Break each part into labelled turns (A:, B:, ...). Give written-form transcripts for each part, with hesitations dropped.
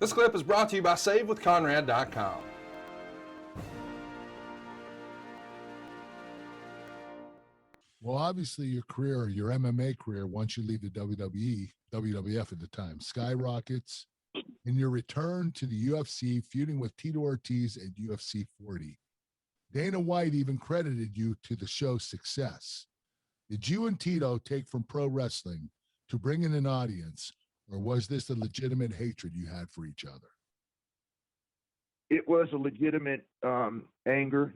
A: This clip is brought to you by SaveWithConrad.com.
B: Well, obviously your career, your MMA career, once you leave the WWE, WWF at the time, skyrockets. In your return to the UFC, feuding with Tito Ortiz at UFC 40. Dana White even credited you to the show's success. Did you and Tito take from pro wrestling to bring in an audience, or was this a legitimate hatred you had for each other?
C: It was a legitimate anger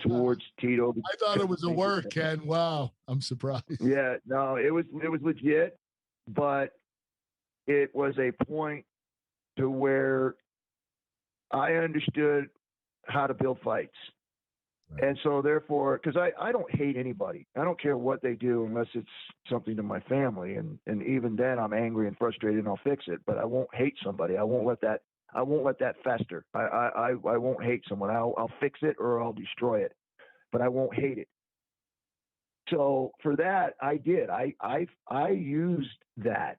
C: towards Tito.
B: I thought it was a work, Ken. Wow, I'm surprised.
C: Yeah, no, it was legit, but it was a point to where I understood how to build fights. Right. And so therefore, because I don't hate anybody. I don't care what they do unless it's something to my family. And even then I'm angry and frustrated and I'll fix it. But I won't hate somebody. I won't let that fester. I won't hate someone. I'll fix it or I'll destroy it. But I won't hate it. So for that, I did. I used that.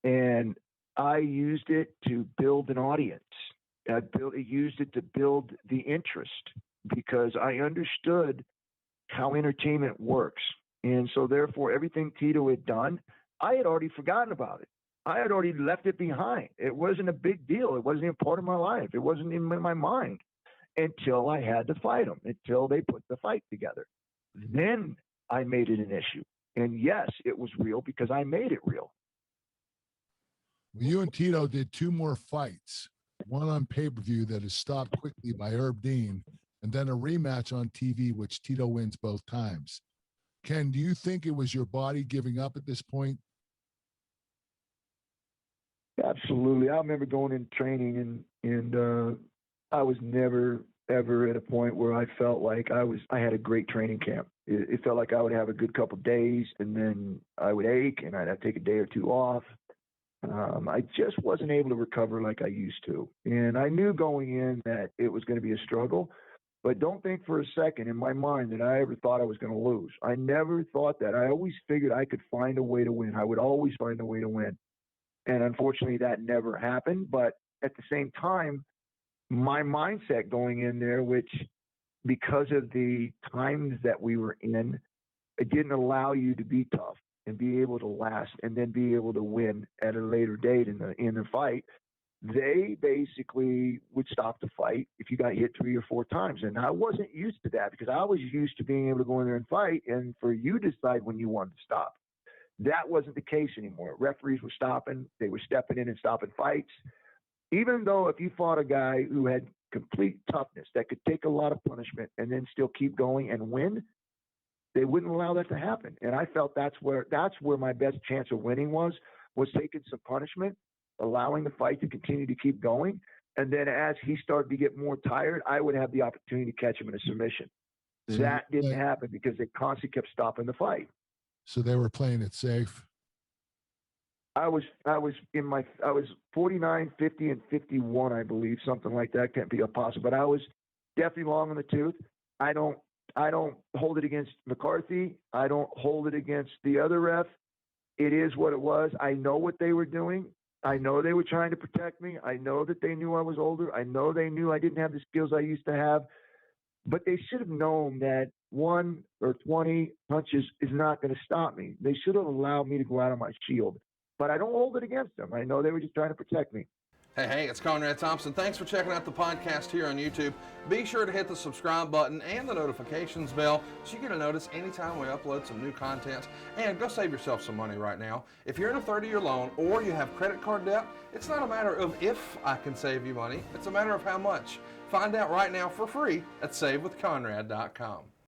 C: And I used it to build an audience. I used it to build the interest because I understood how entertainment works. And so therefore, everything Tito had done, I had already forgotten about it. I had already left it behind. It wasn't a big deal. It wasn't even part of my life. It wasn't even in my mind until I had to fight him, until they put the fight together. Then I made it an issue. And yes, it was real because I made it real.
B: Well, you and Tito did two more fights, one on pay-per-view that is stopped quickly by Herb Dean, and then a rematch on TV, which Tito wins both times. Ken, do you think it was your body giving up at this point?
C: Absolutely. I remember going in training and I was never, ever at a point where I felt like I had a great training camp. It felt like I would have a good couple of days and then I would ache and I'd have to take a day or two off. I just wasn't able to recover like I used to. And I knew going in that it was going to be a struggle, but don't think for a second in my mind that I ever thought I was going to lose. I never thought that. I always figured I could find a way to win. I would always find a way to win. And unfortunately that never happened. But at the same time, my mindset going in there, which because of the times that we were in, it didn't allow you to be tough and be able to last and then be able to win at a later date in the fight. They basically would stop the fight if you got hit 3 or 4 times. And I wasn't used to that because I was used to being able to go in there and fight and for you to decide when you wanted to stop. That wasn't the case anymore. Referees were stopping. They were stepping in and stopping fights. Even though if you fought a guy who had complete toughness that could take a lot of punishment and then still keep going and win, they wouldn't allow that to happen. And I felt that's where my best chance of winning was taking some punishment, allowing the fight to continue to keep going. And then as he started to get more tired, I would have the opportunity to catch him in a submission. So that didn't happen because they constantly kept stopping the fight.
B: So they were playing it safe.
C: I was 49, 50, and 51, I believe, something like that. Can't be possible, but I was definitely long on the tooth. I don't hold it against McCarthy. I don't hold it against the other ref. It is what it was. I know what they were doing. I know they were trying to protect me. I know that they knew I was older. I know they knew I didn't have the skills I used to have. But they should have known that 1 or 20 punches is not going to stop me. They should have allowed me to go out on my shield. But I don't hold it against them. I know they were just trying to protect me.
A: Hey, it's Conrad Thompson. Thanks for checking out the podcast here on YouTube. Be sure to hit the subscribe button and the notifications bell so you get a notice anytime we upload some new content. And go save yourself some money right now. If you're in a 30-year loan or you have credit card debt, it's not a matter of if I can save you money. It's a matter of how much. Find out right now for free at SaveWithConrad.com.